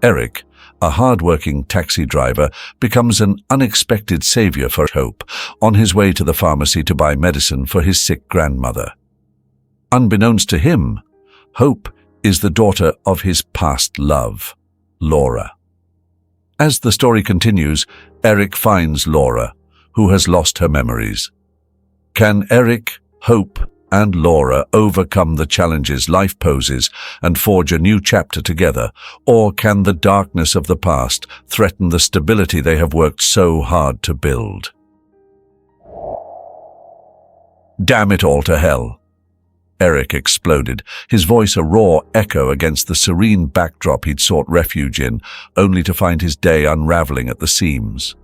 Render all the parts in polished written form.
Eric, a hardworking taxi driver, becomes an unexpected savior for Hope on his way to the pharmacy to buy medicine for his sick grandmother. Unbeknownst to him, Hope is the daughter of his past love, Laura. As the story continues, Eric finds Laura, who has lost her memories. Can Eric, Hope, and Laura overcome the challenges life poses and forge a new chapter together, or can the darkness of the past threaten the stability they have worked so hard to build? Damn it all to hell! Eric exploded, his voice a raw echo against the serene backdrop he'd sought refuge in, only to find his day unraveling at the seams.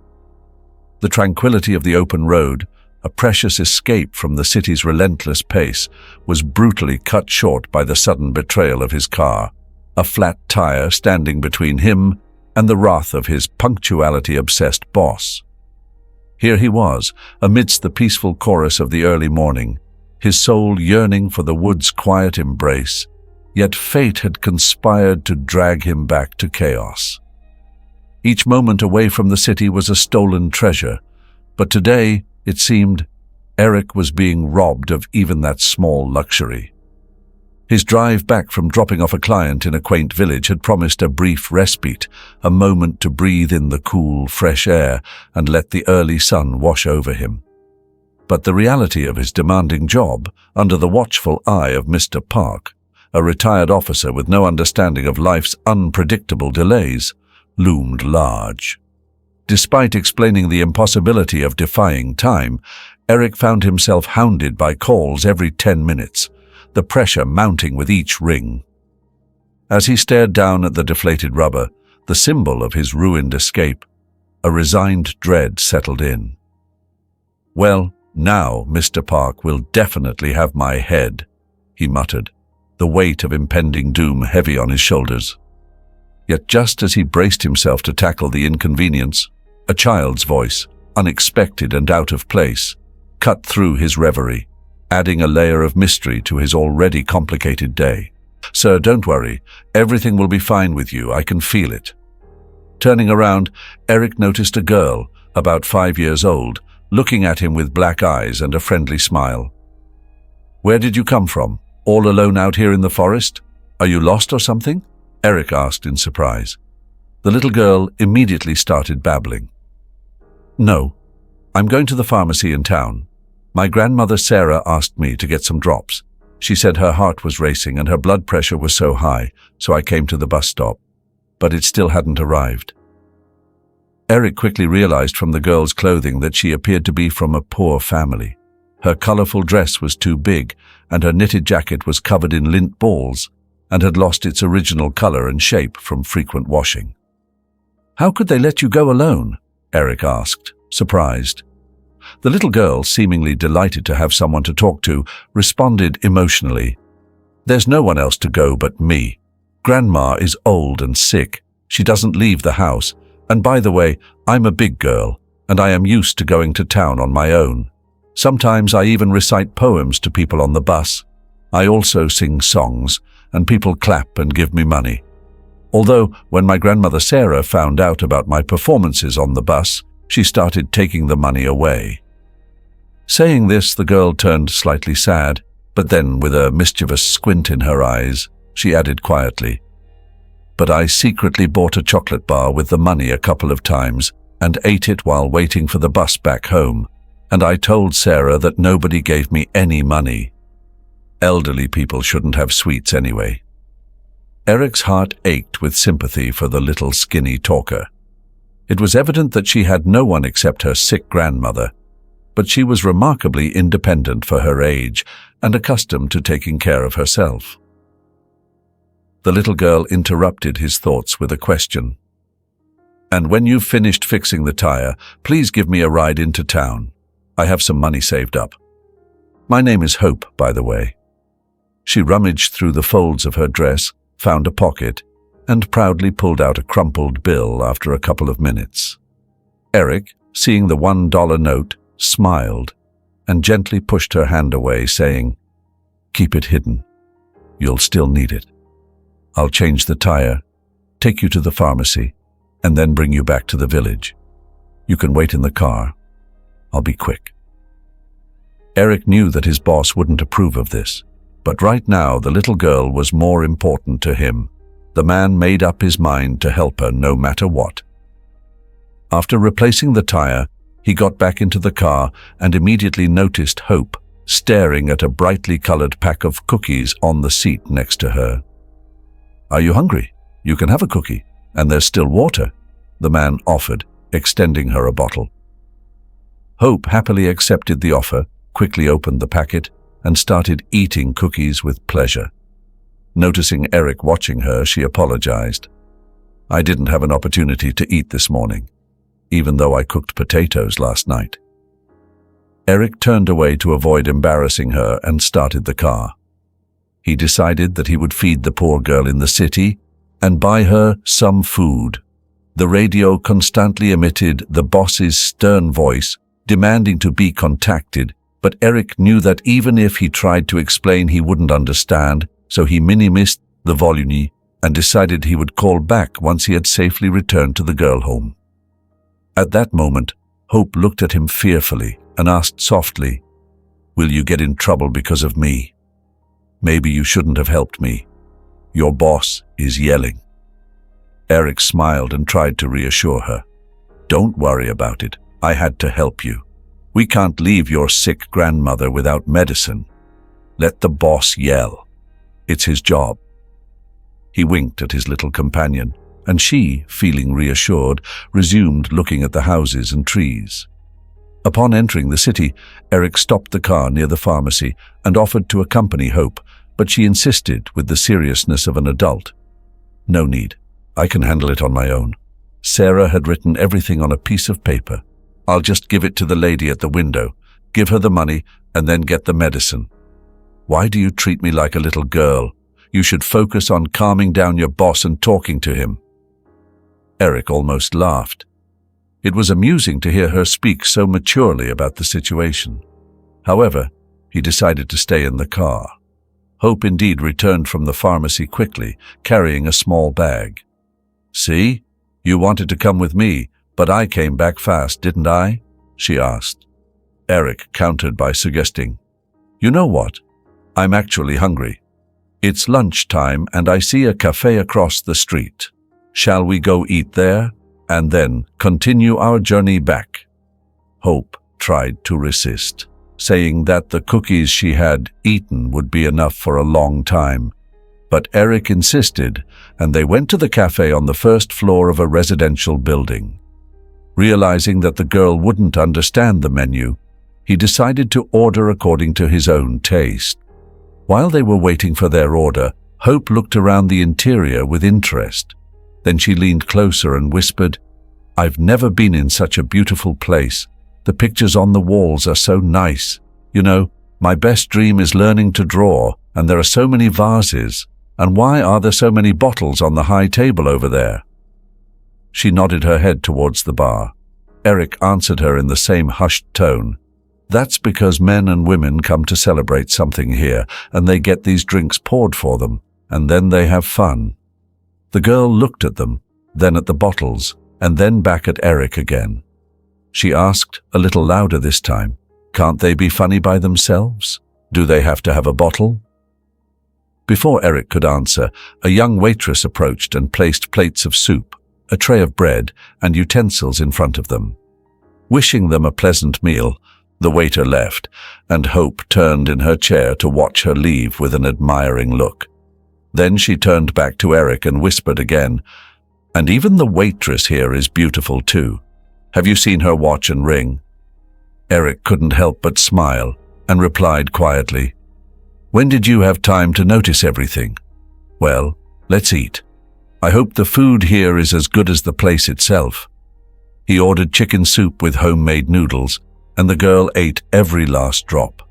The tranquility of the open road, a precious escape from the city's relentless pace, was brutally cut short by the sudden betrayal of his car, a flat tire standing between him and the wrath of his punctuality-obsessed boss. Here he was, amidst the peaceful chorus of the early morning, his soul yearning for the wood's quiet embrace, yet fate had conspired to drag him back to chaos. Each moment away from the city was a stolen treasure, but today, it seemed, Eric was being robbed of even that small luxury. His drive back from dropping off a client in a quaint village had promised a brief respite, a moment to breathe in the cool, fresh air and let the early sun wash over him. But the reality of his demanding job, under the watchful eye of Mr. Park, a retired officer with no understanding of life's unpredictable delays, loomed large. Despite explaining the impossibility of defying time, Eric found himself hounded by calls every 10 minutes, the pressure mounting with each ring. As he stared down at the deflated rubber, the symbol of his ruined escape, a resigned dread settled in. "Well, now Mr. Park will definitely have my head," he muttered, the weight of impending doom heavy on his shoulders. Yet just as he braced himself to tackle the inconvenience, a child's voice, unexpected and out of place, cut through his reverie, adding a layer of mystery to his already complicated day. "Sir, don't worry. Everything will be fine with you. I can feel it." Turning around, Eric noticed a girl, about 5 years old, looking at him with black eyes and a friendly smile. "Where did you come from? All alone out here in the forest? Are you lost or something?" Eric asked in surprise. The little girl immediately started babbling. "No, I'm going to the pharmacy in town. My grandmother Sarah asked me to get some drops. She said her heart was racing and her blood pressure was so high, so I came to the bus stop. But it still hadn't arrived." Eric quickly realized from the girl's clothing that she appeared to be from a poor family. Her colorful dress was too big, and her knitted jacket was covered in lint balls and had lost its original color and shape from frequent washing. "How could they let you go alone?" Eric asked, surprised. The little girl, seemingly delighted to have someone to talk to, responded emotionally, "There's no one else to go but me. Grandma is old and sick. She doesn't leave the house. And by the way, I'm a big girl, and I am used to going to town on my own. Sometimes I even recite poems to people on the bus. I also sing songs, and people clap and give me money. Although, when my grandmother Sarah found out about my performances on the bus, she started taking the money away." Saying this, the girl turned slightly sad, but then, with a mischievous squint in her eyes, she added quietly, "But I secretly bought a chocolate bar with the money a couple of times and ate it while waiting for the bus back home, and I told Sarah that nobody gave me any money. Elderly people shouldn't have sweets anyway." Eric's heart ached with sympathy for the little skinny talker. It was evident that she had no one except her sick grandmother, but she was remarkably independent for her age and accustomed to taking care of herself. The little girl interrupted his thoughts with a question. "And when you've finished fixing the tire, please give me a ride into town. I have some money saved up. My name is Hope, by the way." She rummaged through the folds of her dress, found a pocket, and proudly pulled out a crumpled bill after a couple of minutes. Eric, seeing the $1 note, smiled and gently pushed her hand away, saying, "Keep it hidden. You'll still need it. I'll change the tire. take you to the pharmacy, and then bring you back to the village. You can wait in the car. I'll be quick." Eric knew that his boss wouldn't approve of this, but right now the little girl was more important to him. The man made up his mind to help her no matter what. After replacing the tire, he got back into the car and immediately noticed Hope staring at a brightly colored pack of cookies on the seat next to her. "Are you hungry? You can have a cookie, and there's still water," the man offered, extending her a bottle. Hope happily accepted the offer, quickly opened the packet, and started eating cookies with pleasure. Noticing Eric watching her, she apologized. "I didn't have an opportunity to eat this morning, even though I cooked potatoes last night." Eric turned away to avoid embarrassing her and started the car. He decided that he would feed the poor girl in the city and buy her some food. The radio constantly emitted the boss's stern voice, demanding to be contacted, but Eric knew that even if he tried to explain, he wouldn't understand, so he minimized the volume and decided he would call back once he had safely returned to the girl home. At that moment, Hope looked at him fearfully and asked softly, "Will you get in trouble because of me? Maybe you shouldn't have helped me. Your boss is yelling." Eric smiled and tried to reassure her. "Don't worry about it. I had to help you. We can't leave your sick grandmother without medicine. Let the boss yell. It's his job." He winked at his little companion, and she, feeling reassured, resumed looking at the houses and trees. Upon entering the city, Eric stopped the car near the pharmacy and offered to accompany Hope, but she insisted with the seriousness of an adult. "No need. I can handle it on my own. Sarah had written everything on a piece of paper. I'll just give it to the lady at the window, give her the money, and then get the medicine. Why do you treat me like a little girl? You should focus on calming down your boss and talking to him." Eric almost laughed. It was amusing to hear her speak so maturely about the situation. However, he decided to stay in the car. Hope indeed returned from the pharmacy quickly, carrying a small bag. "See? You wanted to come with me, but I came back fast, didn't I?" she asked. Eric countered by suggesting, "You know what? I'm actually hungry. It's lunchtime and I see a cafe across the street. Shall we go eat there and then continue our journey back?" Hope tried to resist, saying that the cookies she had eaten would be enough for a long time. But Eric insisted, and they went to the cafe on the first floor of a residential building. Realizing that the girl wouldn't understand the menu, he decided to order according to his own taste. While they were waiting for their order, Hope looked around the interior with interest. Then she leaned closer and whispered, "I've never been in such a beautiful place. The pictures on the walls are so nice. You know, my best dream is learning to draw, and there are so many vases. And why are there so many bottles on the high table over there?" She nodded her head towards the bar. Eric answered her in the same hushed tone. "That's because men and women come to celebrate something here, and they get these drinks poured for them, and then they have fun." The girl looked at them, then at the bottles, and then back at Eric again. She asked, a little louder this time, "Can't they be funny by themselves? Do they have to have a bottle?" Before Eric could answer, a young waitress approached and placed plates of soup, a tray of bread, and utensils in front of them. Wishing them a pleasant meal, the waiter left, and Hope turned in her chair to watch her leave with an admiring look. Then she turned back to Eric and whispered again, "And even the waitress here is beautiful too. Have you seen her watch and ring?" Eric couldn't help but smile and replied quietly, "When did you have time to notice everything? Well, let's eat. I hope the food here is as good as the place itself." He ordered chicken soup with homemade noodles, and the girl ate every last drop.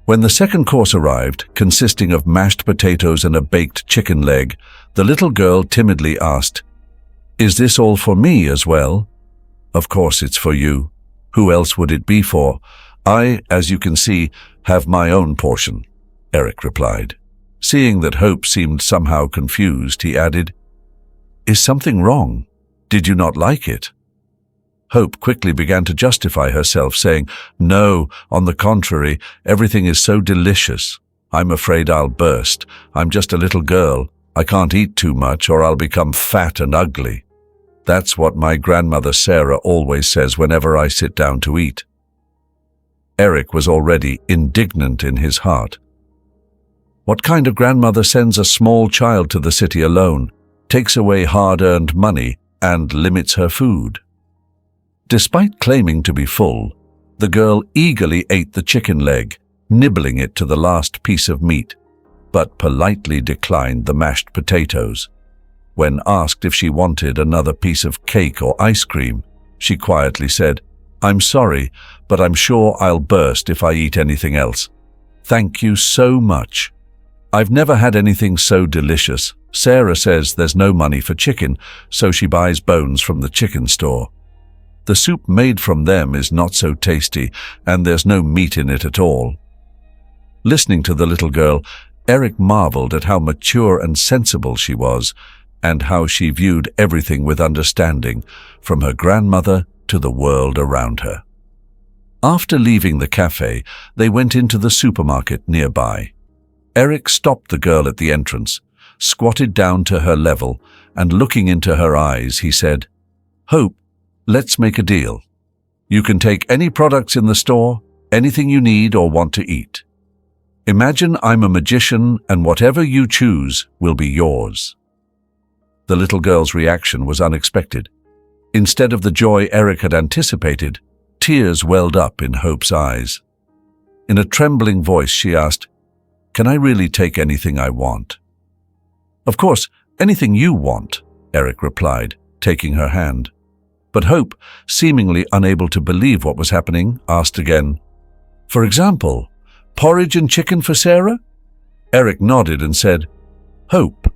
When the second course arrived, consisting of mashed potatoes and a baked chicken leg, the little girl timidly asked, "Is this all for me as well?" "Of course it's for you. Who else would it be for? I, as you can see, have my own portion," Eric replied. Seeing that Hope seemed somehow confused, he added, Is something wrong? Did you not like it? Hope quickly began to justify herself, saying, No, on the contrary, everything is so delicious. I'm afraid I'll burst. I'm just a little girl. I can't eat too much or I'll become fat and ugly. That's what my grandmother Sarah always says whenever I sit down to eat. Eric was already indignant in his heart. What kind of grandmother sends a small child to the city alone, takes away hard-earned money, and limits her food? Despite claiming to be full, the girl eagerly ate the chicken leg, nibbling it to the last piece of meat, but politely declined the mashed potatoes. When asked if she wanted another piece of cake or ice cream, she quietly said, I'm sorry, but I'm sure I'll burst if I eat anything else. Thank you so much. I've never had anything so delicious. Sarah says there's no money for chicken, so she buys bones from the chicken store. The soup made from them is not so tasty, and there's no meat in it at all. Listening to the little girl, Eric marveled at how mature and sensible she was, and how she viewed everything with understanding, from her grandmother to the world around her. After leaving the cafe, they went into the supermarket nearby. Eric stopped the girl at the entrance, squatted down to her level, and looking into her eyes, he said, Hope, let's make a deal. You can take any products in the store, anything you need or want to eat. Imagine I'm a magician and whatever you choose will be yours. The little girl's reaction was unexpected. Instead of the joy Eric had anticipated, tears welled up in Hope's eyes. In a trembling voice, she asked, Can I really take anything I want? Of course, anything you want, Eric replied, taking her hand. But Hope, seemingly unable to believe what was happening, asked again, For example, porridge and chicken for Sarah? Eric nodded and said, Hope,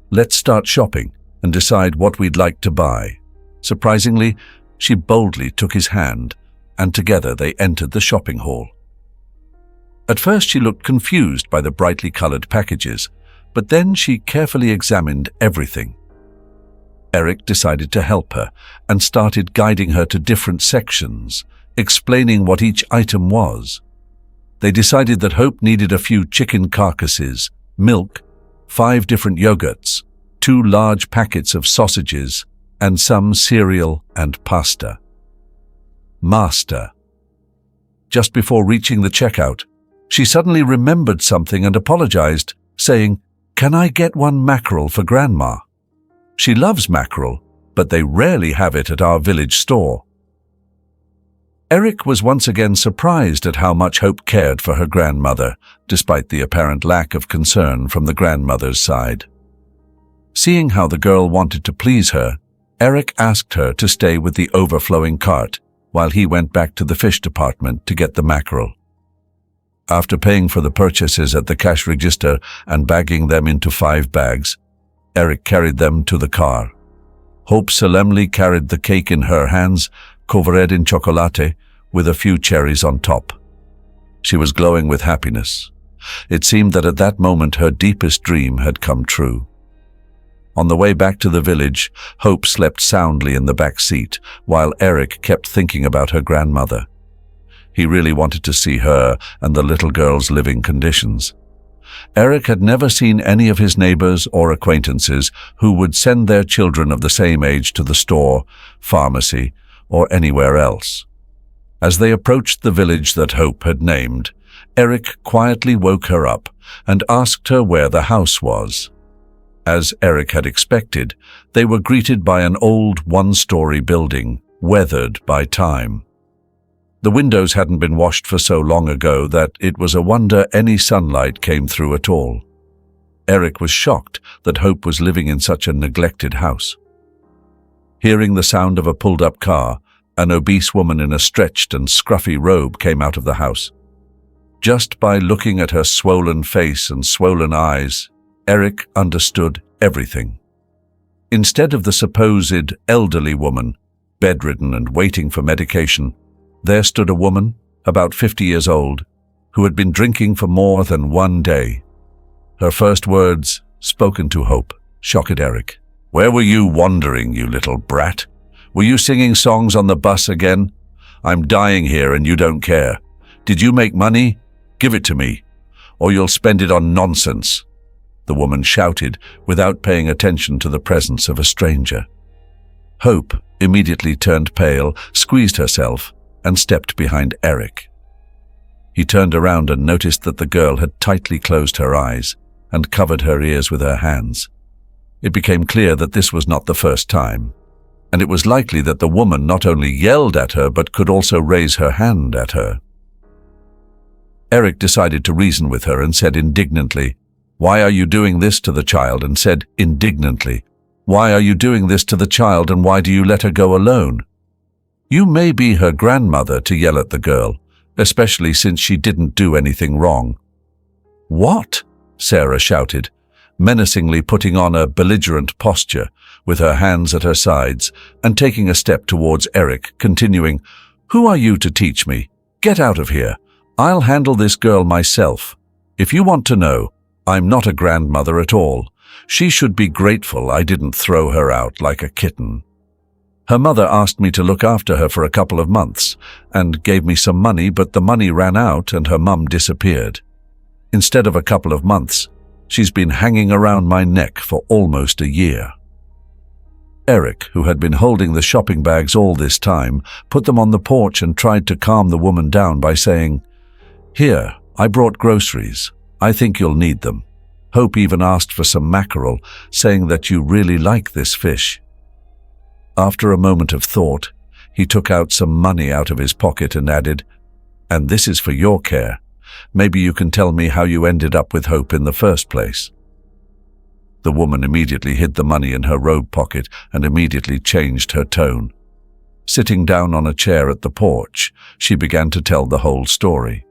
let's start shopping and decide what we'd like to buy. Surprisingly, she boldly took his hand, and together they entered the shopping hall. At first she looked confused by the brightly colored packages, but then she carefully examined everything. Eric decided to help her and started guiding her to different sections, explaining what each item was. They decided that Hope needed a few chicken carcasses, milk, 5 different yogurts, 2 large packets of sausages, and some cereal and pasta. Master. Just before reaching the checkout, she suddenly remembered something and apologized, saying, Can I get 1 mackerel for Grandma? She loves mackerel, but they rarely have it at our village store. Eric was once again surprised at how much Hope cared for her grandmother, despite the apparent lack of concern from the grandmother's side. Seeing how the girl wanted to please her, Eric asked her to stay with the overflowing cart while he went back to the fish department to get the mackerel. After paying for the purchases at the cash register and bagging them into 5 bags, Eric carried them to the car. Hope solemnly carried the cake in her hands, covered in chocolate, with a few cherries on top. She was glowing with happiness. It seemed that at that moment her deepest dream had come true. On the way back to the village, Hope slept soundly in the back seat, while Eric kept thinking about her grandmother. He really wanted to see her and the little girl's living conditions. Eric had never seen any of his neighbors or acquaintances who would send their children of the same age to the store, pharmacy, or anywhere else. As they approached the village that Hope had named, Eric quietly woke her up and asked her where the house was. As Eric had expected, they were greeted by an old 1-story building, weathered by time. The windows hadn't been washed for so long ago that it was a wonder any sunlight came through at all. Eric was shocked that Hope was living in such a neglected house. Hearing the sound of a pulled-up car, an obese woman in a stretched and scruffy robe came out of the house. Just by looking at her swollen face and swollen eyes, Eric understood everything. Instead of the supposed elderly woman, bedridden and waiting for medication, there stood a woman, about 50 years old, who had been drinking for more than 1 day. Her first words, spoken to Hope, shocked Eric. Where were you wandering, you little brat? Were you singing songs on the bus again? I'm dying here and you don't care. Did you make money? Give it to me, or you'll spend it on nonsense," the woman shouted without paying attention to the presence of a stranger. Hope immediately turned pale, squeezed herself, and stepped behind Eric. He turned around and noticed that the girl had tightly closed her eyes and covered her ears with her hands. It became clear that this was not the first time, and it was likely that the woman not only yelled at her but could also raise her hand at her. Eric decided to reason with her and said indignantly, "Why are you doing this to the child?" and said indignantly, "Why are you doing this to the child and why do you let her go alone? You may be her grandmother to yell at the girl, especially since she didn't do anything wrong." "What?" Sarah shouted, menacingly putting on a belligerent posture with her hands at her sides and taking a step towards Eric, continuing, "Who are you to teach me? Get out of here. I'll handle this girl myself. If you want to know, I'm not a grandmother at all. She should be grateful I didn't throw her out like a kitten. Her mother asked me to look after her for a couple of months and gave me some money, but the money ran out and her mum disappeared. Instead of a couple of months, she's been hanging around my neck for almost a year." Eric, who had been holding the shopping bags all this time, put them on the porch and tried to calm the woman down by saying, "Here, I brought groceries. I think you'll need them. Hope even asked for some mackerel, saying that you really like this fish." After a moment of thought, he took out some money out of his pocket and added, "And this is for your care. Maybe you can tell me how you ended up with Hope in the first place." The woman immediately hid the money in her robe pocket and immediately changed her tone. Sitting down on a chair at the porch, she began to tell the whole story.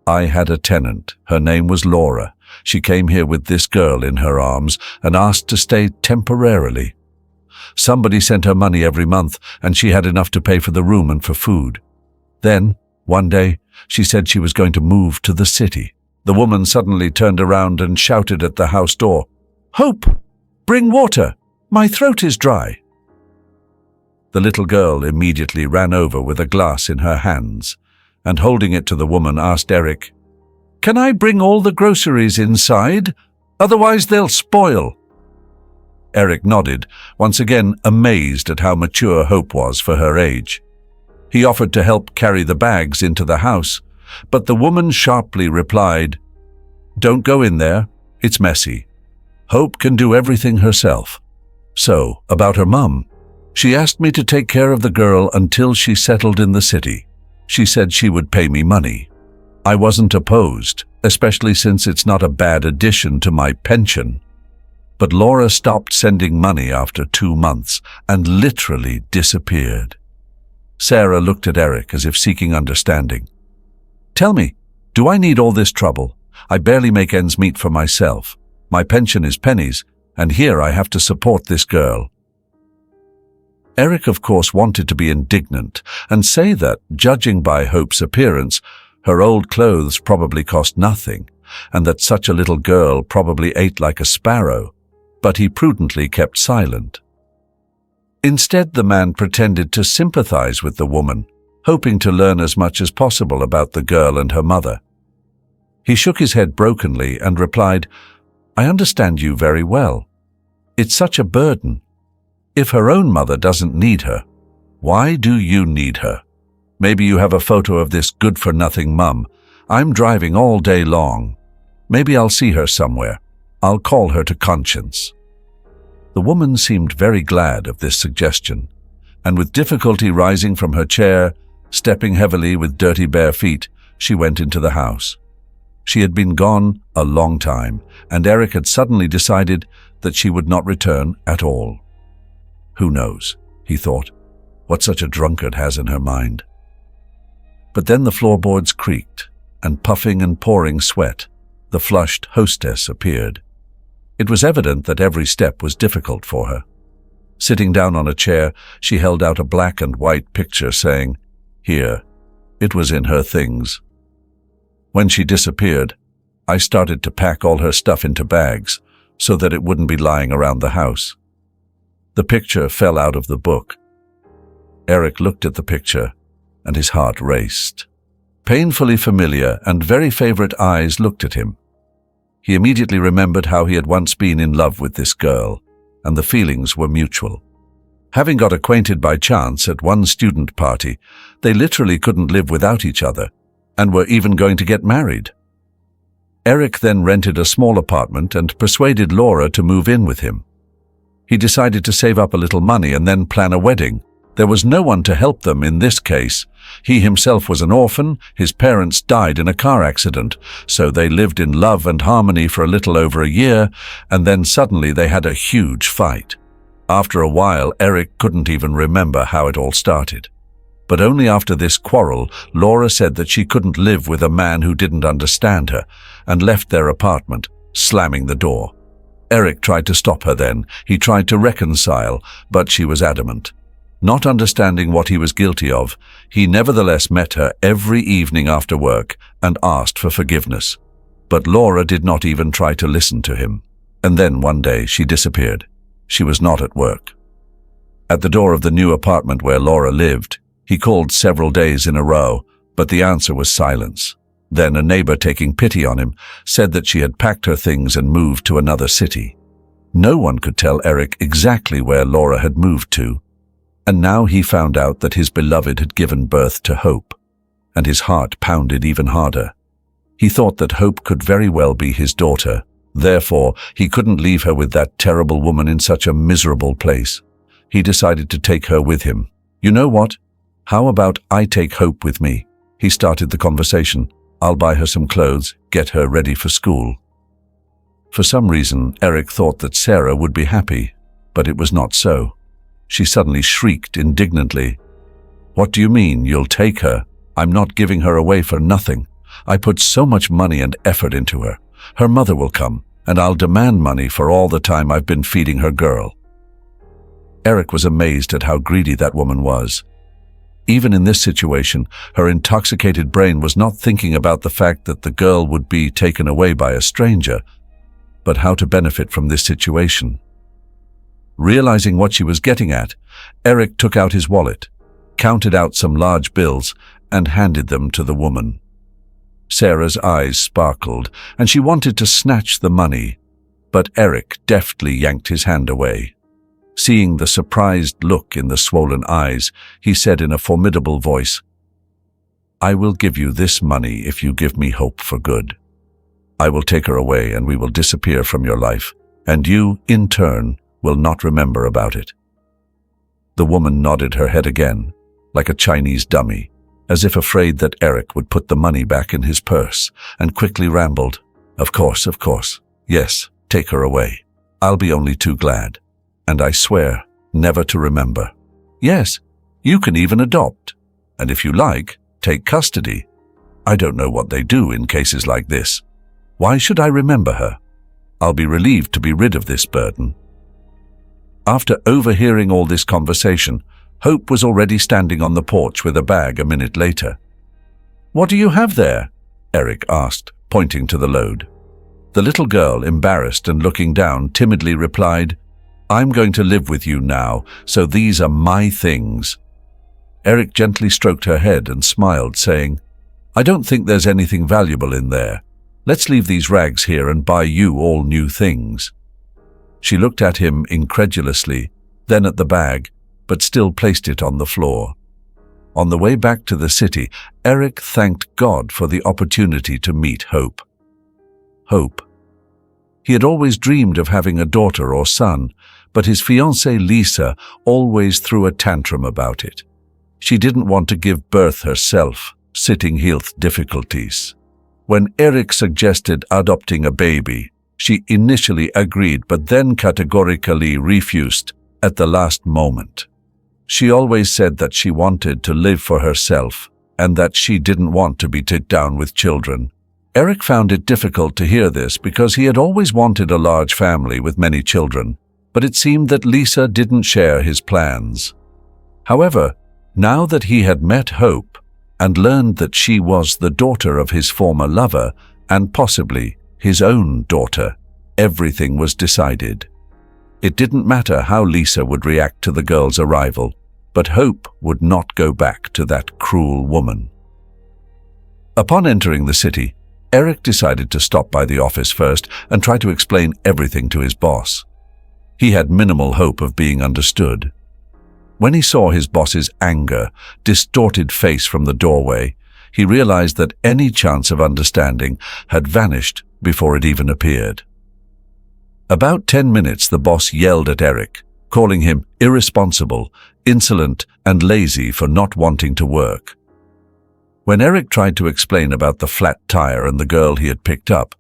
"I had a tenant. Her name was Laura. She came here with this girl in her arms and asked to stay temporarily. Somebody sent her money every month and she had enough to pay for the room and for food. Then, one day, she said she was going to move to the city. The woman suddenly turned around and shouted at the house door, 'Hope, bring water! My throat is dry!' The little girl immediately ran over with a glass in her hands and holding it to the woman asked Eric, 'Can I bring all the groceries inside? Otherwise they'll spoil.' Eric nodded, once again amazed at how mature Hope was for her age. He offered to help carry the bags into the house, but the woman sharply replied, 'Don't go in there. It's messy. Hope can do everything herself. So, about her mum. She asked me to take care of the girl until she settled in the city. She said she would pay me money. I wasn't opposed, especially since it's not a bad addition to my pension. But Laura stopped sending money after 2 months and literally disappeared." Sarah looked at Eric as if seeking understanding. "Tell me, do I need all this trouble? I barely make ends meet for myself. My pension is pennies, and here I have to support this girl." Eric, of course, wanted to be indignant and say that, judging by Hope's appearance, her old clothes probably cost nothing, and that such a little girl probably ate like a sparrow, but he prudently kept silent. Instead, the man pretended to sympathize with the woman, hoping to learn as much as possible about the girl and her mother. He shook his head brokenly and replied, "I understand you very well. It's such a burden. If her own mother doesn't need her, why do you need her? Maybe you have a photo of this good-for-nothing mum. I'm driving all day long. Maybe I'll see her somewhere. I'll call her to conscience." The woman seemed very glad of this suggestion, and with difficulty rising from her chair, stepping heavily with dirty bare feet, she went into the house. She had been gone a long time, and Eric had suddenly decided that she would not return at all. Who knows, he thought, what such a drunkard has in her mind. But then the floorboards creaked, and puffing and pouring sweat, the flushed hostess appeared. It was evident that every step was difficult for her. Sitting down on a chair, she held out a black and white picture saying, "Here." It was in her things. When she disappeared, I started to pack all her stuff into bags, so that it wouldn't be lying around the house. The picture fell out of the book. Eric looked at the picture, and his heart raced. Painfully familiar and very favorite eyes looked at him. He immediately remembered how he had once been in love with this girl, and the feelings were mutual. Having got acquainted by chance at one student party, they literally couldn't live without each other, and were even going to get married. Eric then rented a small apartment and persuaded Laura to move in with him. He decided to save up a little money and then plan a wedding. There was no one to help them in this case. He himself was an orphan, his parents died in a car accident, so they lived in love and harmony for a little over a year, and then suddenly they had a huge fight. After a while, Eric couldn't even remember how it all started. But only after this quarrel, Laura said that she couldn't live with a man who didn't understand her, and left their apartment, slamming the door. Eric tried to stop her then. He tried to reconcile, but she was adamant. Not understanding what he was guilty of, he nevertheless met her every evening after work and asked for forgiveness. But Laura did not even try to listen to him. And then one day she disappeared. She was not at work. At the door of the new apartment where Laura lived, he called several days in a row, but the answer was silence. Then a neighbor, taking pity on him, said that she had packed her things and moved to another city. No one could tell Eric exactly where Laura had moved to. And now he found out that his beloved had given birth to Hope, and his heart pounded even harder. He thought that Hope could very well be his daughter. Therefore, he couldn't leave her with that terrible woman in such a miserable place. He decided to take her with him. "You know what? How about I take Hope with me?" He started the conversation. "I'll buy her some clothes, get her ready for school." For some reason, Eric thought that Sarah would be happy, but it was not so. She suddenly shrieked indignantly. "What do you mean, you'll take her? I'm not giving her away for nothing. I put so much money and effort into her. Her mother will come, and I'll demand money for all the time I've been feeding her girl." Eric was amazed at how greedy that woman was. Even in this situation, her intoxicated brain was not thinking about the fact that the girl would be taken away by a stranger, but how to benefit from this situation. Realizing what she was getting at, Eric took out his wallet, counted out some large bills, and handed them to the woman. Sarah's eyes sparkled, and she wanted to snatch the money, but Eric deftly yanked his hand away. Seeing the surprised look in the swollen eyes, he said in a formidable voice, "I will give you this money if you give me Hope for good. I will take her away and we will disappear from your life, and you, in turn, will not remember about it." The woman nodded her head again, like a Chinese dummy, as if afraid that Eric would put the money back in his purse, and quickly rambled, of course, yes, take her away. I'll be only too glad. And I swear never to remember. Yes, you can even adopt. And if you like, take custody. I don't know what they do in cases like this. Why should I remember her? I'll be relieved to be rid of this burden." After overhearing all this conversation, Hope was already standing on the porch with a bag a minute later. "What do you have there?" Eric asked, pointing to the load. The little girl, embarrassed and looking down, timidly replied, "I'm going to live with you now, so these are my things." Eric gently stroked her head and smiled, saying, "I don't think there's anything valuable in there. Let's leave these rags here and buy you all new things." She looked at him incredulously, then at the bag, but still placed it on the floor. On the way back to the city, Eric thanked God for the opportunity to meet Hope. Hope. He had always dreamed of having a daughter or son, but his fiancée Lisa always threw a tantrum about it. She didn't want to give birth herself, citing health difficulties. When Eric suggested adopting a baby, she initially agreed but then categorically refused at the last moment. She always said that she wanted to live for herself and that she didn't want to be tied down with children. Eric found it difficult to hear this because he had always wanted a large family with many children, but it seemed that Lisa didn't share his plans. However, now that he had met Hope and learned that she was the daughter of his former lover and possibly his own daughter, everything was decided. It didn't matter how Lisa would react to the girl's arrival, but Hope would not go back to that cruel woman. Upon entering the city, Eric decided to stop by the office first and try to explain everything to his boss. He had minimal hope of being understood. When he saw his boss's anger, distorted face from the doorway, he realized that any chance of understanding had vanished before it even appeared. About 10 minutes the boss yelled at Eric, calling him irresponsible, insolent, and lazy for not wanting to work. When Eric tried to explain about the flat tire and the girl he had picked up,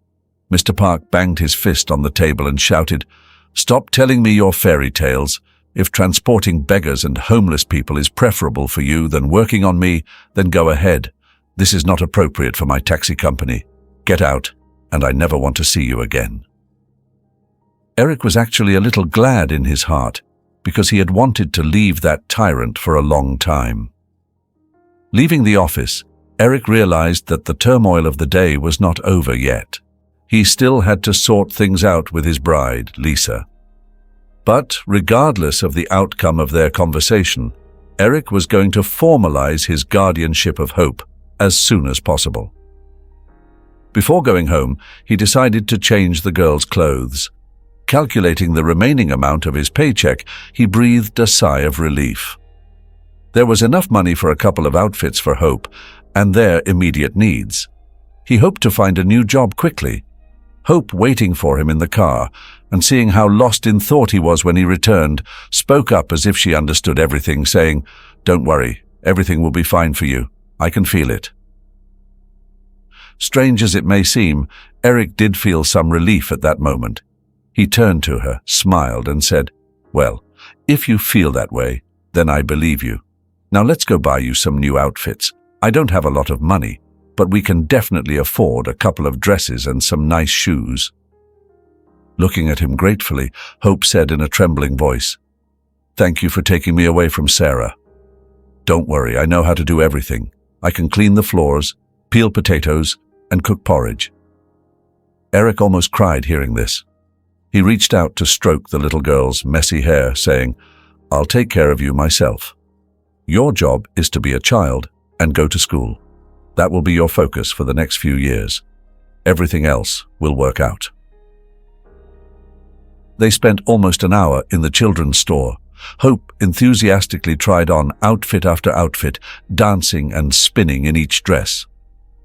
Mr. Park banged his fist on the table and shouted, "Stop telling me your fairy tales. If transporting beggars and homeless people is preferable for you than working on me, then go ahead. This is not appropriate for my taxi company. Get out, and I never want to see you again." Eric was actually a little glad in his heart, because he had wanted to leave that tyrant for a long time. Leaving the office, Eric realized that the turmoil of the day was not over yet. He still had to sort things out with his bride, Lisa. But regardless of the outcome of their conversation, Eric was going to formalize his guardianship of Hope as soon as possible. Before going home, he decided to change the girl's clothes. Calculating the remaining amount of his paycheck, he breathed a sigh of relief. There was enough money for a couple of outfits for Hope and their immediate needs. He hoped to find a new job quickly. Hope, waiting for him in the car and seeing how lost in thought he was when he returned, spoke up as if she understood everything, saying, "Don't worry, everything will be fine for you. I can feel it." Strange as it may seem, Eric did feel some relief at that moment. He turned to her, smiled, and said, "Well, if you feel that way, then I believe you. Now let's go buy you some new outfits. I don't have a lot of money, but we can definitely afford a couple of dresses and some nice shoes." Looking at him gratefully, Hope said in a trembling voice, "Thank you for taking me away from Sarah. Don't worry, I know how to do everything. I can clean the floors, peel potatoes, and cook porridge." Eric almost cried hearing this. He reached out to stroke the little girl's messy hair, saying, "I'll take care of you myself. Your job is to be a child and go to school. That will be your focus for the next few years. Everything else will work out." They spent almost an hour in the children's store. Hope enthusiastically tried on outfit after outfit, dancing and spinning in each dress.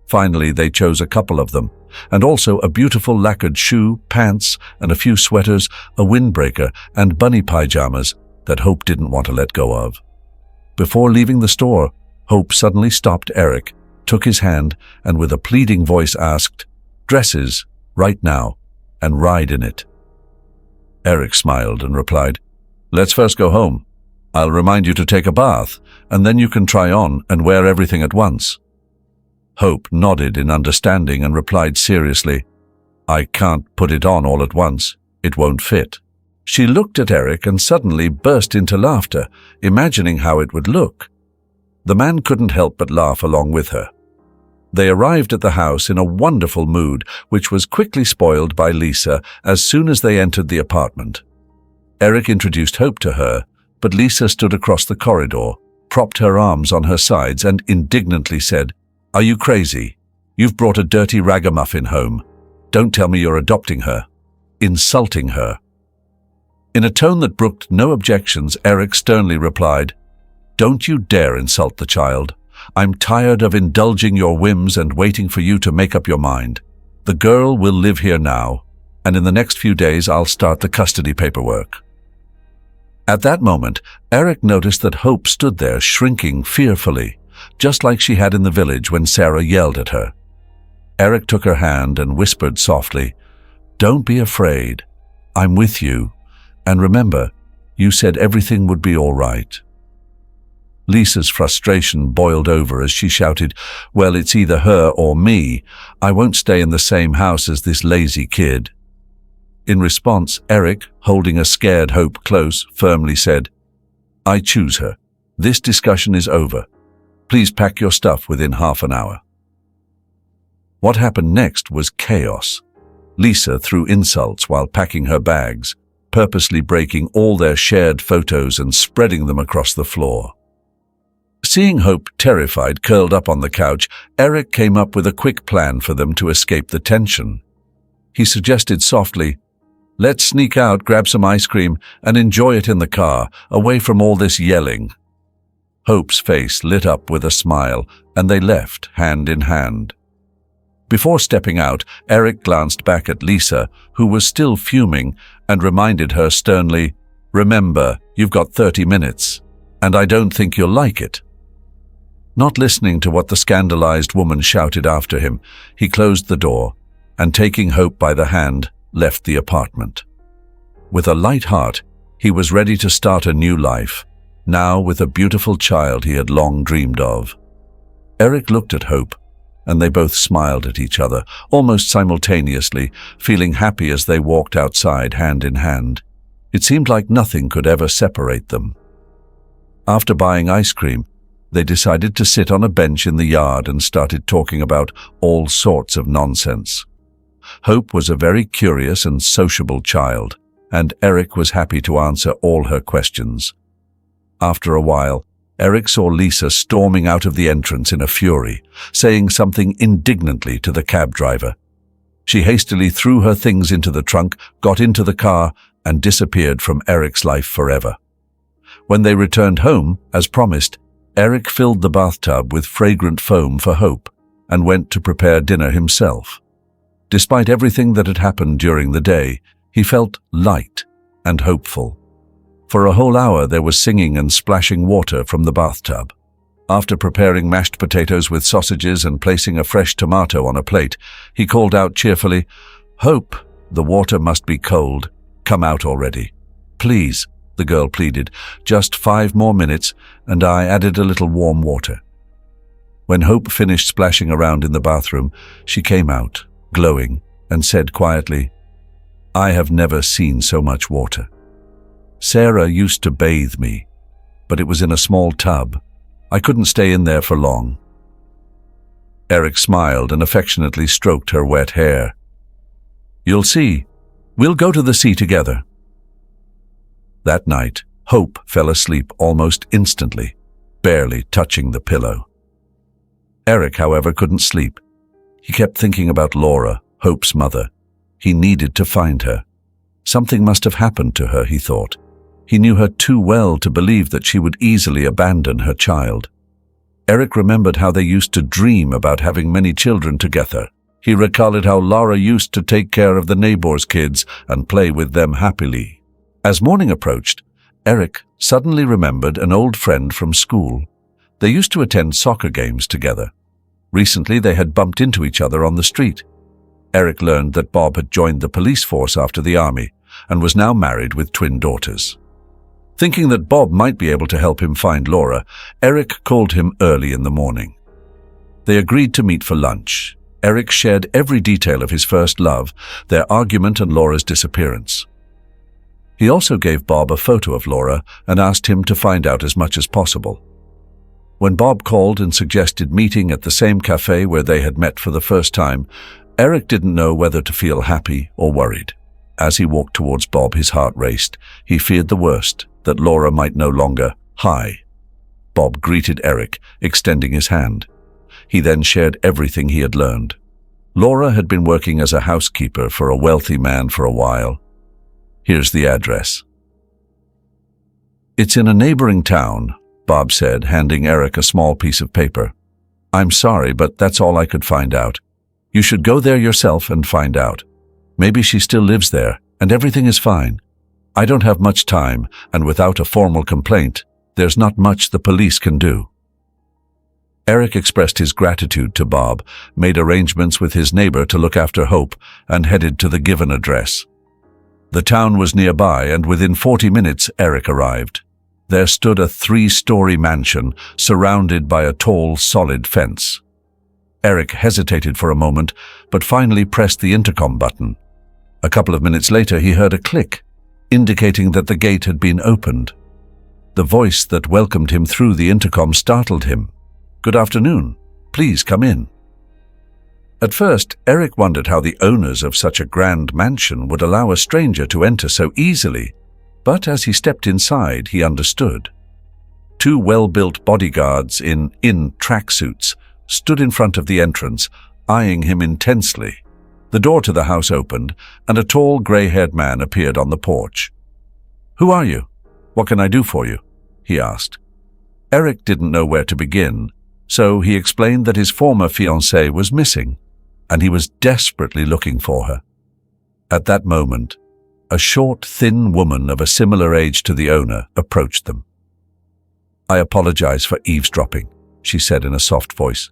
Finally, they chose a couple of them, and also a beautiful lacquered shoe, pants, and a few sweaters, a windbreaker, and bunny pajamas that Hope didn't want to let go of. Before leaving the store, Hope suddenly stopped Eric, took his hand, and with a pleading voice asked, "Dresses, right now, and ride in it." Eric smiled and replied, "Let's first go home. I'll remind you to take a bath, and then you can try on and wear everything at once." Hope nodded in understanding and replied seriously, "I can't put it on all at once. It won't fit." She looked at Eric and suddenly burst into laughter, imagining how it would look. The man couldn't help but laugh along with her. They arrived at the house in a wonderful mood, which was quickly spoiled by Lisa as soon as they entered the apartment. Eric introduced Hope to her, but Lisa stood across the corridor, propped her arms on her sides, and indignantly said, "Are you crazy? You've brought a dirty ragamuffin home. Don't tell me you're adopting her. Insulting her." In a tone that brooked no objections, Eric sternly replied, "Don't you dare insult the child. I'm tired of indulging your whims and waiting for you to make up your mind. The girl will live here now, and in the next few days I'll start the custody paperwork." At that moment, Eric noticed that Hope stood there shrinking fearfully, just like she had in the village when Sarah yelled at her. Eric took her hand and whispered softly, "Don't be afraid. I'm with you. And remember, you said everything would be all right." Lisa's frustration boiled over as she shouted, "Well, it's either her or me. I won't stay in the same house as this lazy kid." In response, Eric, holding a scared Hope close, firmly said, "I choose her. This discussion is over. Please pack your stuff within half an hour." What happened next was chaos. Lisa threw insults while packing her bags, purposely breaking all their shared photos and spreading them across the floor. Seeing Hope terrified curled up on the couch, Eric came up with a quick plan for them to escape the tension. He suggested softly, "Let's sneak out, grab some ice cream, and enjoy it in the car, away from all this yelling." Hope's face lit up with a smile, and they left, hand in hand. Before stepping out, Eric glanced back at Lisa, who was still fuming, and reminded her sternly, "Remember, you've got 30 minutes, and I don't think you'll like it." Not listening to what the scandalized woman shouted after him, he closed the door, and taking Hope by the hand, left the apartment. With a light heart, he was ready to start a new life, now with a beautiful child he had long dreamed of. Eric looked at Hope, and they both smiled at each other, almost simultaneously, feeling happy as they walked outside hand in hand. It seemed like nothing could ever separate them. After buying ice cream, they decided to sit on a bench in the yard and started talking about all sorts of nonsense. Hope was a very curious and sociable child, and Eric was happy to answer all her questions. After a while, Eric saw Lisa storming out of the entrance in a fury, saying something indignantly to the cab driver. She hastily threw her things into the trunk, got into the car, and disappeared from Eric's life forever. When they returned home, as promised, Eric filled the bathtub with fragrant foam for Hope and went to prepare dinner himself. Despite everything that had happened during the day, he felt light and hopeful. For a whole hour there was singing and splashing water from the bathtub. After preparing mashed potatoes with sausages and placing a fresh tomato on a plate, he called out cheerfully, "Hope, the water must be cold. Come out already." "Please," the girl pleaded, "just 5 more minutes," and I added a little warm water. When Hope finished splashing around in the bathroom, she came out, glowing, and said quietly, "I have never seen so much water. Sarah used to bathe me, but it was in a small tub. I couldn't stay in there for long." Eric smiled and affectionately stroked her wet hair. "You'll see. We'll go to the sea together." That night, Hope fell asleep almost instantly, barely touching the pillow. Eric, however, couldn't sleep. He kept thinking about Laura, Hope's mother. He needed to find her. Something must have happened to her, he thought. He knew her too well to believe that she would easily abandon her child. Eric remembered how they used to dream about having many children together. He recalled how Laura used to take care of the neighbors' kids and play with them happily. As morning approached, Eric suddenly remembered an old friend from school. They used to attend soccer games together. Recently, they had bumped into each other on the street. Eric learned that Bob had joined the police force after the army and was now married with twin daughters. Thinking that Bob might be able to help him find Laura, Eric called him early in the morning. They agreed to meet for lunch. Eric shared every detail of his first love, their argument and Laura's disappearance. He also gave Bob a photo of Laura and asked him to find out as much as possible. When Bob called and suggested meeting at the same cafe where they had met for the first time, Eric didn't know whether to feel happy or worried. As he walked towards Bob, his heart raced. He feared the worst, that Laura might no longer hi. Bob greeted Eric, extending his hand. He then shared everything he had learned. Laura had been working as a housekeeper for a wealthy man for a while. "Here's the address." "It's in a neighboring town," Bob said, handing Eric a small piece of paper. "I'm sorry, but that's all I could find out. You should go there yourself and find out. Maybe she still lives there, and everything is fine. I don't have much time, and without a formal complaint, there's not much the police can do." Eric expressed his gratitude to Bob, made arrangements with his neighbor to look after Hope, and headed to the given address. The town was nearby, and within 40 minutes Eric arrived. There stood a 3-story mansion, surrounded by a tall, solid fence. Eric hesitated for a moment, but finally pressed the intercom button. A couple of minutes later he heard a click, indicating that the gate had been opened. The voice that welcomed him through the intercom startled him. "Good afternoon. Please come in." At first, Eric wondered how the owners of such a grand mansion would allow a stranger to enter so easily, but as he stepped inside, he understood. Two well-built bodyguards in tracksuits stood in front of the entrance, eyeing him intensely. The door to the house opened, and a tall, grey-haired man appeared on the porch. "Who are you? What can I do for you?" he asked. Eric didn't know where to begin, so he explained that his former fiancée was missing, and he was desperately looking for her. At that moment, a short, thin woman of a similar age to the owner approached them. "I apologize for eavesdropping," she said in a soft voice.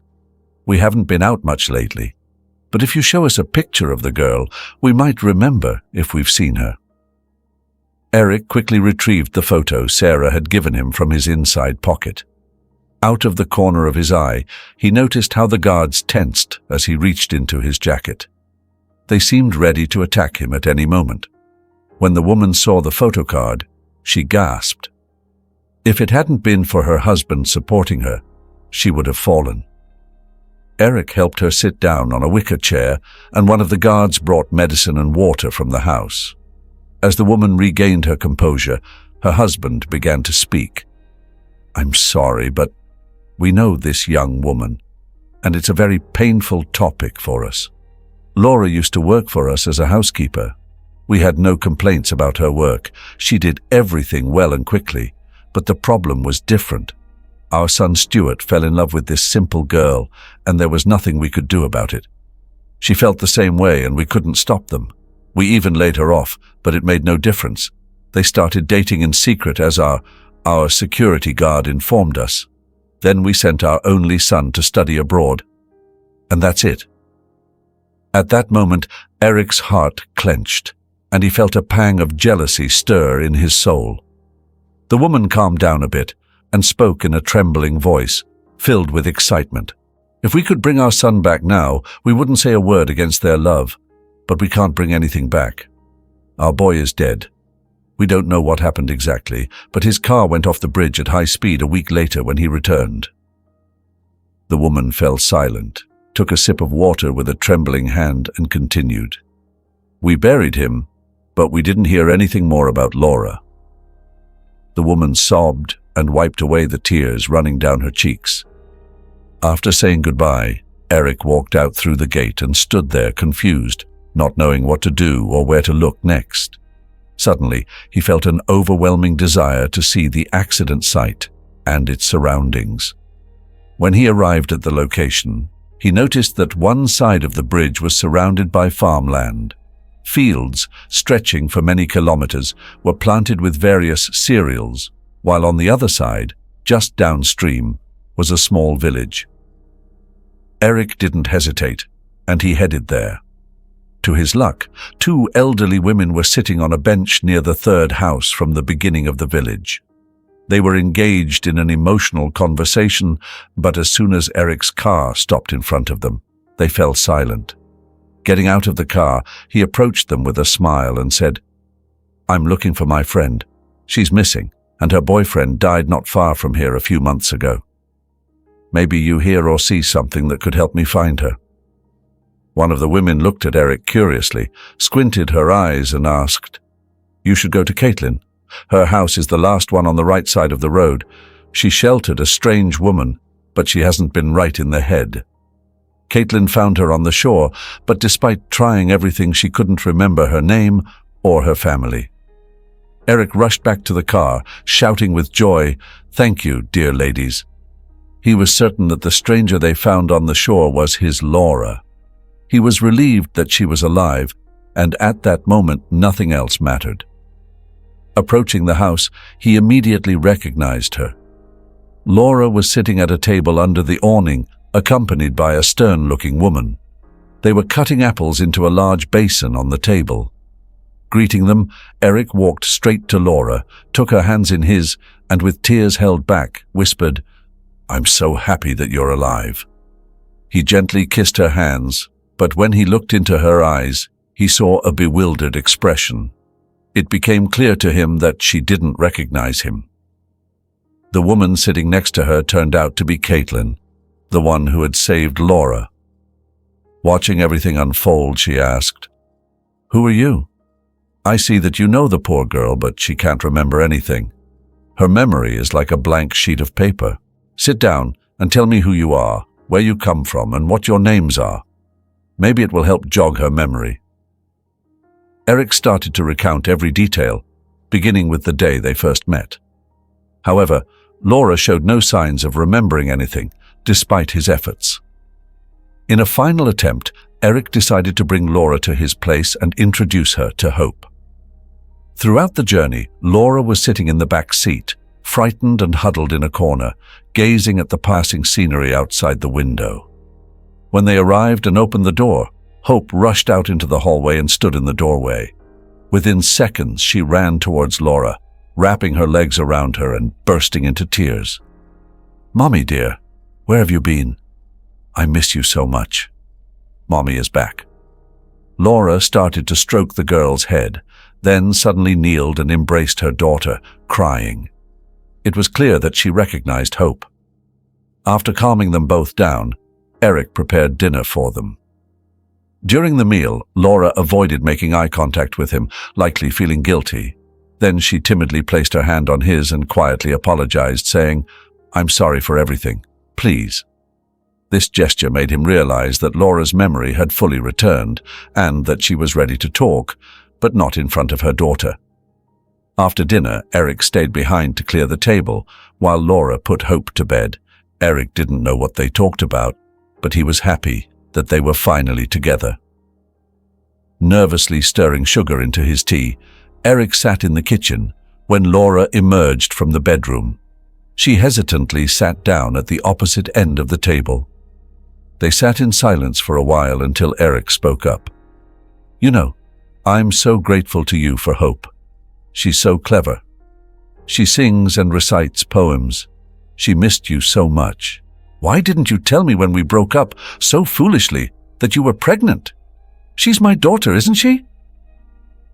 "We haven't been out much lately, but if you show us a picture of the girl, we might remember if we've seen her." Eric quickly retrieved the photo Sarah had given him from his inside pocket. Out of the corner of his eye, he noticed how the guards tensed as he reached into his jacket. They seemed ready to attack him at any moment. When the woman saw the photo card, she gasped. If it hadn't been for her husband supporting her, she would have fallen. Eric helped her sit down on a wicker chair, and one of the guards brought medicine and water from the house. As the woman regained her composure, her husband began to speak. "I'm sorry, but we know this young woman, and it's a very painful topic for us. Laura used to work for us as a housekeeper. We had no complaints about her work. She did everything well and quickly, but the problem was different. Our son Stuart fell in love with this simple girl, and there was nothing we could do about it. She felt the same way, and we couldn't stop them. We even laid her off, but it made no difference. They started dating in secret, as our security guard informed us. Then we sent our only son to study abroad. And that's it." At that moment, Eric's heart clenched, and he felt a pang of jealousy stir in his soul. The woman calmed down a bit and spoke in a trembling voice, filled with excitement. "If we could bring our son back now, we wouldn't say a word against their love. But we can't bring anything back. Our boy is dead. We don't know what happened exactly, but his car went off the bridge at high speed a week later when he returned." The woman fell silent, took a sip of water with a trembling hand, and continued. "We buried him, but we didn't hear anything more about Laura." The woman sobbed and wiped away the tears running down her cheeks. After saying goodbye, Eric walked out through the gate and stood there confused, not knowing what to do or where to look next. Suddenly, he felt an overwhelming desire to see the accident site and its surroundings. When he arrived at the location, he noticed that one side of the bridge was surrounded by farmland. Fields, stretching for many kilometers, were planted with various cereals, while on the other side, just downstream, was a small village. Eric didn't hesitate, and he headed there. To his luck, two elderly women were sitting on a bench near the third house from the beginning of the village. They were engaged in an emotional conversation, but as soon as Eric's car stopped in front of them, they fell silent. Getting out of the car, he approached them with a smile and said, "I'm looking for my friend. She's missing, and her boyfriend died not far from here a few months ago. Maybe you hear or see something that could help me find her." One of the women looked at Eric curiously, squinted her eyes and asked, "You should go to Caitlin. Her house is the last one on the right side of the road. She sheltered a strange woman, but she hasn't been right in the head." Caitlin found her on the shore, but despite trying everything, she couldn't remember her name or her family. Eric rushed back to the car, shouting with joy, "Thank you, dear ladies." He was certain that the stranger they found on the shore was his Laura. He was relieved that she was alive, and at that moment nothing else mattered. Approaching the house, he immediately recognized her. Laura was sitting at a table under the awning, accompanied by a stern-looking woman. They were cutting apples into a large basin on the table. Greeting them, Eric walked straight to Laura, took her hands in his, and with tears held back, whispered, "I'm so happy that you're alive." He gently kissed her hands, but when he looked into her eyes, he saw a bewildered expression. It became clear to him that she didn't recognize him. The woman sitting next to her turned out to be Caitlin, the one who had saved Laura. Watching everything unfold, she asked, "Who are you? I see that you know the poor girl, but she can't remember anything. Her memory is like a blank sheet of paper. Sit down and tell me who you are, where you come from, and what your names are. Maybe it will help jog her memory." Eric started to recount every detail, beginning with the day they first met. However, Laura showed no signs of remembering anything, despite his efforts. In a final attempt, Eric decided to bring Laura to his place and introduce her to Hope. Throughout the journey, Laura was sitting in the back seat, frightened and huddled in a corner, gazing at the passing scenery outside the window. When they arrived and opened the door, Hope rushed out into the hallway and stood in the doorway. Within seconds, she ran towards Laura, wrapping her legs around her and bursting into tears. "Mommy, dear, where have you been? I miss you so much. Mommy is back." Laura started to stroke the girl's head, then suddenly kneeled and embraced her daughter, crying. It was clear that she recognized Hope. After calming them both down, Eric prepared dinner for them. During the meal, Laura avoided making eye contact with him, likely feeling guilty. Then she timidly placed her hand on his and quietly apologized, saying, "I'm sorry for everything. Please." This gesture made him realize that Laura's memory had fully returned and that she was ready to talk, but not in front of her daughter. After dinner, Eric stayed behind to clear the table, while Laura put Hope to bed. Eric didn't know what they talked about, but he was happy that they were finally together. Nervously stirring sugar into his tea, Eric sat in the kitchen when Laura emerged from the bedroom. She hesitantly sat down at the opposite end of the table. They sat in silence for a while until Eric spoke up. "You know, I'm so grateful to you for Hope. She's so clever. She sings and recites poems. She missed you so much. Why didn't you tell me when we broke up so foolishly that you were pregnant? She's my daughter, isn't she?"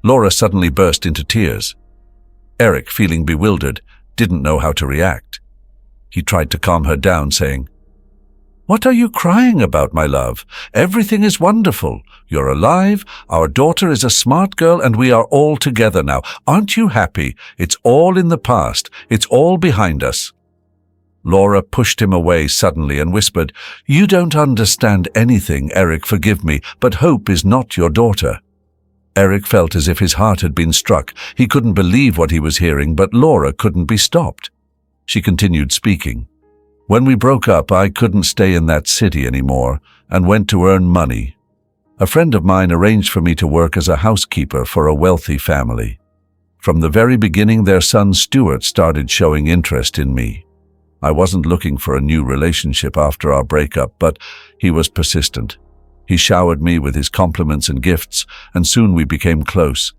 Laura suddenly burst into tears. Eric, feeling bewildered, didn't know how to react. He tried to calm her down, saying, "What are you crying about, my love? Everything is wonderful. You're alive, our daughter is a smart girl, and we are all together now. Aren't you happy? It's all in the past. It's all behind us." Laura pushed him away suddenly and whispered, "You don't understand anything, Eric, forgive me, but Hope is not your daughter." Eric felt as if his heart had been struck. He couldn't believe what he was hearing, but Laura couldn't be stopped. She continued speaking. "When we broke up, I couldn't stay in that city anymore and went to earn money. A friend of mine arranged for me to work as a housekeeper for a wealthy family. From the very beginning, their son Stuart started showing interest in me. I wasn't looking for a new relationship after our breakup, but he was persistent. He showered me with his compliments and gifts, and soon we became close.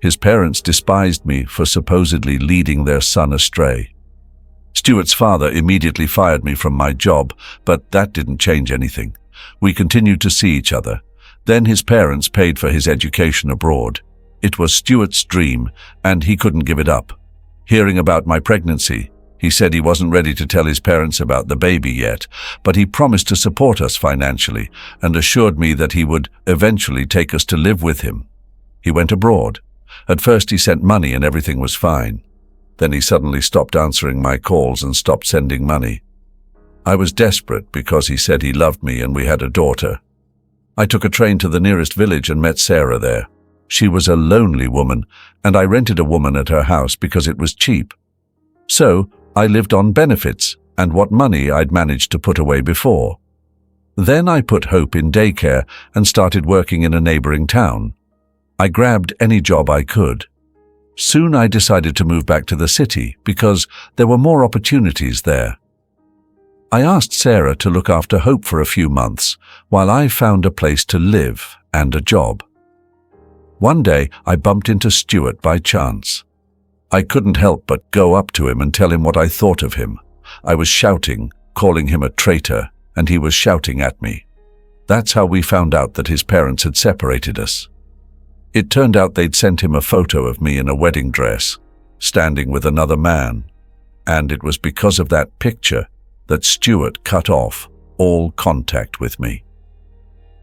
His parents despised me for supposedly leading their son astray. Stuart's father immediately fired me from my job, but that didn't change anything. We continued to see each other. Then his parents paid for his education abroad. It was Stuart's dream, and he couldn't give it up. Hearing about my pregnancy, he said he wasn't ready to tell his parents about the baby yet, but he promised to support us financially and assured me that he would eventually take us to live with him. He went abroad. At first he sent money and everything was fine. Then he suddenly stopped answering my calls and stopped sending money. I was desperate because he said he loved me and we had a daughter. I took a train to the nearest village and met Sarah there. She was a lonely woman, and I rented a woman at her house because it was cheap. So, I lived on benefits and what money I'd managed to put away before. Then I put Hope in daycare and started working in a neighboring town. I grabbed any job I could. Soon I decided to move back to the city because there were more opportunities there. I asked Sarah to look after Hope for a few months while I found a place to live and a job. One day I bumped into Stuart by chance. I couldn't help but go up to him and tell him what I thought of him. I was shouting, calling him a traitor, and he was shouting at me. That's how we found out that his parents had separated us. It turned out they'd sent him a photo of me in a wedding dress, standing with another man, and it was because of that picture that Stuart cut off all contact with me.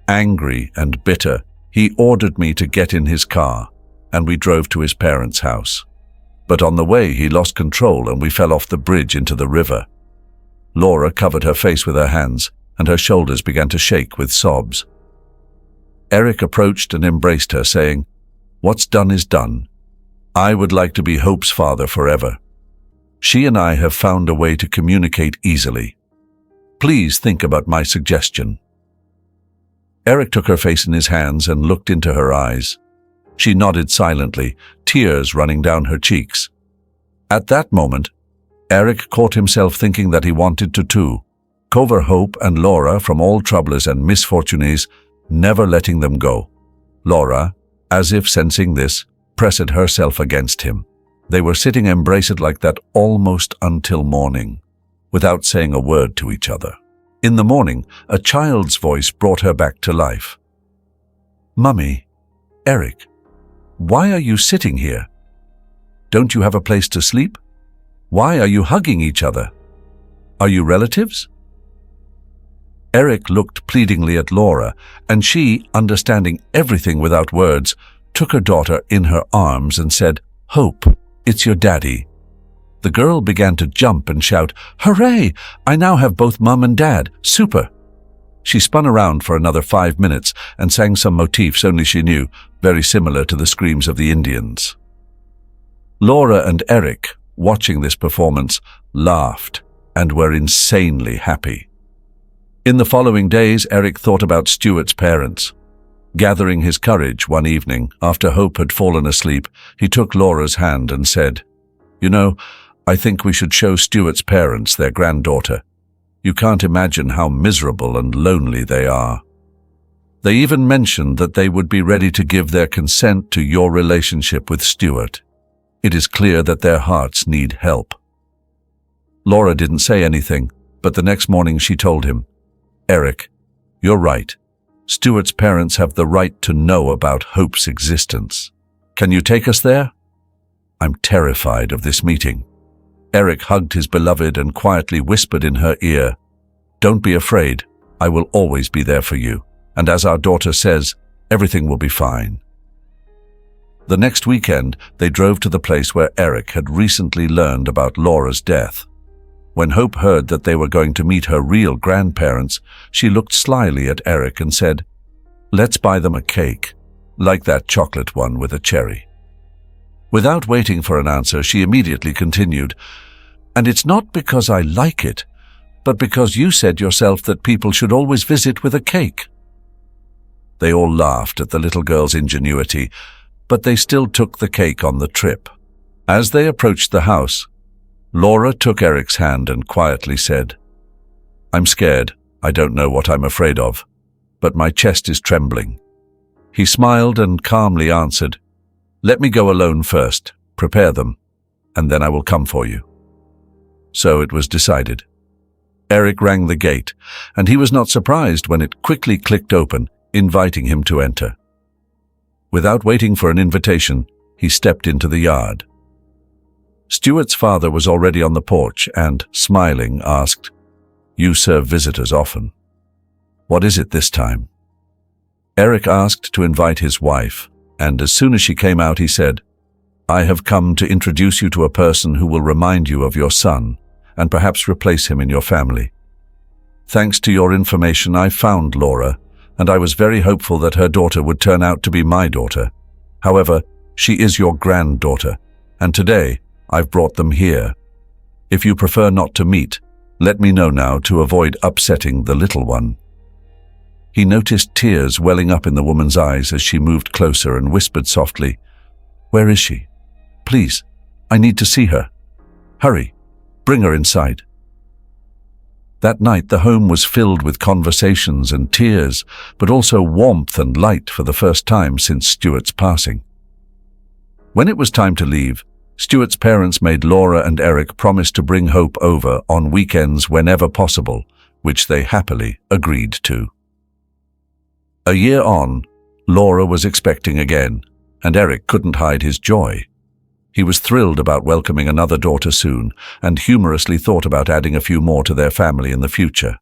Angry and bitter, he ordered me to get in his car, and we drove to his parents' house. But on the way, he lost control and we fell off the bridge into the river. Laura covered her face with her hands, and her shoulders began to shake with sobs. Eric approached and embraced her, saying, "What's done is done. I would like to be Hope's father forever. She and I have found a way to communicate easily. Please think about my suggestion." Eric took her face in his hands and looked into her eyes. She nodded silently, tears running down her cheeks. At that moment, Eric caught himself thinking that he wanted to too, cover Hope and Laura from all troubles and misfortunes, never letting them go. Laura, as if sensing this, pressed herself against him. They were sitting embraced like that almost until morning, without saying a word to each other. In the morning, a child's voice brought her back to life. "Mummy, Eric, why are you sitting here? Don't you have a place to sleep? Why are you hugging each other? Are you relatives?" Eric looked pleadingly at Laura, and she, understanding everything without words, took her daughter in her arms and said, "Hope, it's your daddy." The girl began to jump and shout, "Hooray! I now have both Mum and Dad. Super!" She spun around for another 5 minutes and sang some motifs only she knew, very similar to the screams of the Indians. Laura and Eric, watching this performance, laughed and were insanely happy. In the following days, Eric thought about Stuart's parents. Gathering his courage one evening, after Hope had fallen asleep, he took Laura's hand and said, "You know, I think we should show Stuart's parents their granddaughter. You can't imagine how miserable and lonely they are. They even mentioned that they would be ready to give their consent to your relationship with Stuart. It is clear that their hearts need help." Laura didn't say anything, but the next morning she told him, "Eric, you're right. Stuart's parents have the right to know about Hope's existence. Can you take us there?" "I'm terrified of this meeting." Eric hugged his beloved and quietly whispered in her ear, "Don't be afraid. I will always be there for you. And as our daughter says, everything will be fine." The next weekend, they drove to the place where Eric had recently learned about Laura's death. When Hope heard that they were going to meet her real grandparents, she looked slyly at Eric and said, "Let's buy them a cake, like that chocolate one with a cherry." Without waiting for an answer, she immediately continued, "And it's not because I like it, but because you said yourself that people should always visit with a cake." They all laughed at the little girl's ingenuity, but they still took the cake on the trip. As they approached the house, Laura took Eric's hand and quietly said, "I'm scared. I don't know what I'm afraid of, but my chest is trembling." He smiled and calmly answered, "Let me go alone first, prepare them, and then I will come for you." So it was decided. Eric rang the gate, and he was not surprised when it quickly clicked open, inviting him to enter. Without waiting for an invitation, he stepped into the yard. Stuart's father was already on the porch and, smiling, asked, "You serve visitors often. What is it this time?" Eric asked to invite his wife, and as soon as she came out, he said, "I have come to introduce you to a person who will remind you of your son and perhaps replace him in your family. Thanks to your information, I found Laura, and I was very hopeful that her daughter would turn out to be my daughter. However, she is your granddaughter, and today I've brought them here. If you prefer not to meet, let me know now to avoid upsetting the little one." He noticed tears welling up in the woman's eyes as she moved closer and whispered softly, "Where is she? Please, I need to see her. Hurry, bring her inside." That night, the home was filled with conversations and tears, but also warmth and light for the first time since Stuart's passing. When it was time to leave, Stuart's parents made Laura and Eric promise to bring Hope over on weekends whenever possible, which they happily agreed to. A year on, Laura was expecting again, and Eric couldn't hide his joy. He was thrilled about welcoming another daughter soon, and humorously thought about adding a few more to their family in the future.